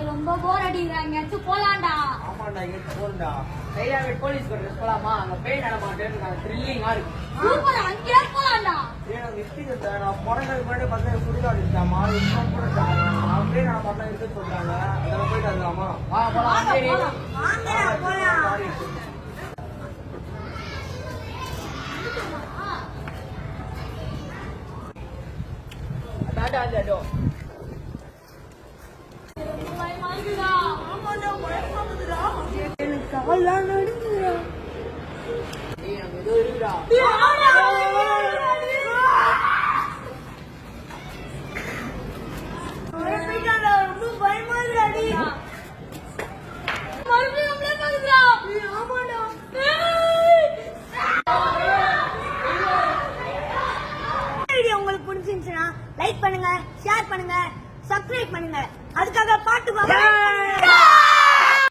ரொம்ப போர் அடிக்கிறாங்க. போலாம்டா. ஆமாண்டா, இங்க போறடா. கையாவே போலீஸ் கோட்டர்ஸ் போலாமா? அங்க பேய் நடமாட்டேன்னு த்ரில்லிங்கா இருக்கு. சூப்பர், அங்கே போலாம்டா. நான் விட்டு நான் பிறந்ததுக்கு முன்னாடி பார்த்தா சுடுகாடுச்சாமா, இப்போ போறா பேய் நடமாட்டம் இருக்குன்னு சொல்றாங்க. அதில் போயிட்டு வரலாமா? உங்களுக்கு பிடிச்சிருந்துச்சுன்னா லைக் பண்ணுங்க, ஷேர் பண்ணுங்க, சப்ஸ்கிரைப் பண்ணுங்க. அதுக்காக பாட்டு